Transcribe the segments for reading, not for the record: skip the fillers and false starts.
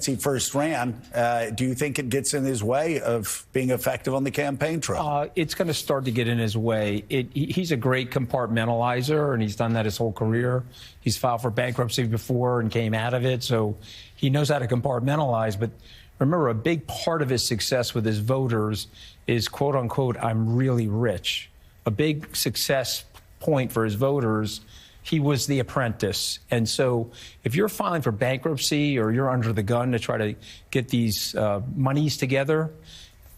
he first ran. Do you think it gets in his way of being effective on the campaign trail? It's going to start to get in his way. He's a great compartmentalizer, and he's done that his whole career. He's filed for bankruptcy before and came out of it, so he knows how to compartmentalize. But remember, a big part of his success with his voters is, quote unquote, I'm really rich. A big success point for his voters, he was the apprentice. And so if you're filing for bankruptcy or you're under the gun to try to get these monies together,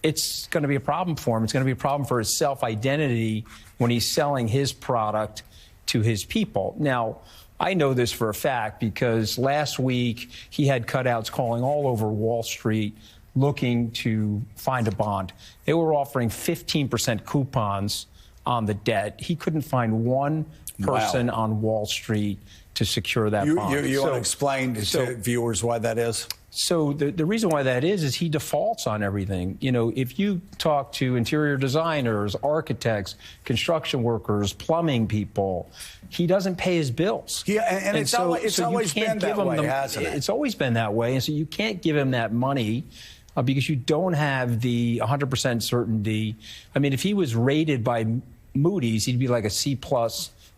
it's going to be a problem for him. It's going to be a problem for his self-identity when he's selling his product to his people. Now, I know this for a fact because last week he had cutouts calling all over Wall Street looking to find a bond. They were offering 15% coupons on the debt. He couldn't find one person on Wall Street to secure that bond. You want to explain to viewers why that is? So the reason why that is he defaults on everything. You know, if you talk to interior designers, architects, construction workers, plumbing people, he doesn't pay his bills. Yeah, and it's always been that way, hasn't it? It's always been that way, and so you can't give him that money because you don't have the 100% certainty. I mean, if he was rated by Moody's, he'd be like a C+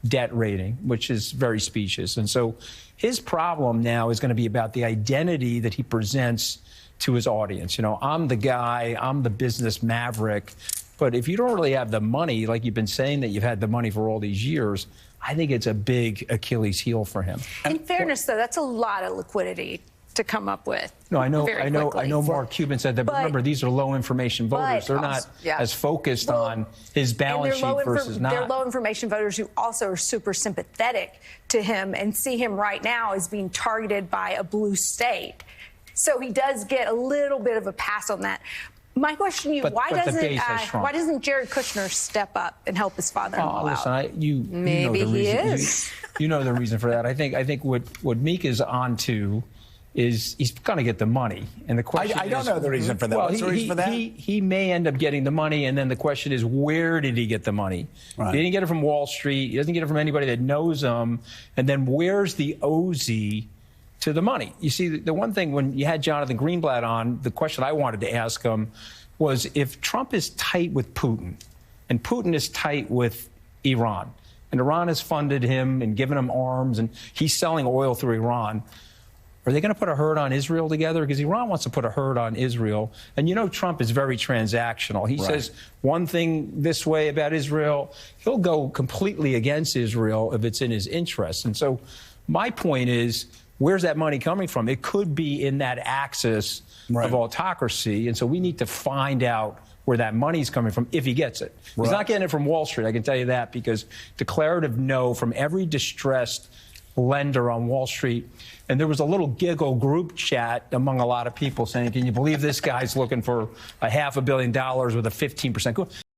debt rating, which is very specious. And so his problem now is going to be about the identity that he presents to his audience. You know, I'm the guy, I'm the business maverick. But if you don't really have the money, like you've been saying that you've had the money for all these years, I think it's a big Achilles heel for him. In fairness, though, that's a lot of liquidity to come up with. No, I know Mark Cuban said that, but remember, these are low information voters. They're not as focused on his balance sheet versus not. They're low information voters who also are super sympathetic to him and see him right now as being targeted by a blue state. So he does get a little bit of a pass on that. My question to you, why doesn't Jared Kushner step up and help his father-in-law out? Maybe he is. You know the reason for that. I think what Meek is onto is he's going to get the money. And the question I don't know the reason for that. Well, What's the reason for that? He may end up getting the money, and then the question is, where did he get the money? Right. He didn't get it from Wall Street. He doesn't get it from anybody that knows him. And then where's the OZ to the money? You see, the one thing when you had Jonathan Greenblatt on, the question I wanted to ask him was if Trump is tight with Putin, and Putin is tight with Iran, and Iran has funded him and given him arms, and he's selling oil through Iran, are they going to put a hurt on Israel together? Because Iran wants to put a hurt on Israel. And you know Trump is very transactional. He says one thing this way about Israel. He'll go completely against Israel if it's in his interest. And so my point is, where's that money coming from? It could be in that axis of autocracy. And so we need to find out where that money's coming from if he gets it. He's not getting it from Wall Street, I can tell you that, because declarative no from every distressed lender on Wall Street. And there was a little giggle group chat among a lot of people saying, can you believe this guy's looking for $500 million with a 15% coupon?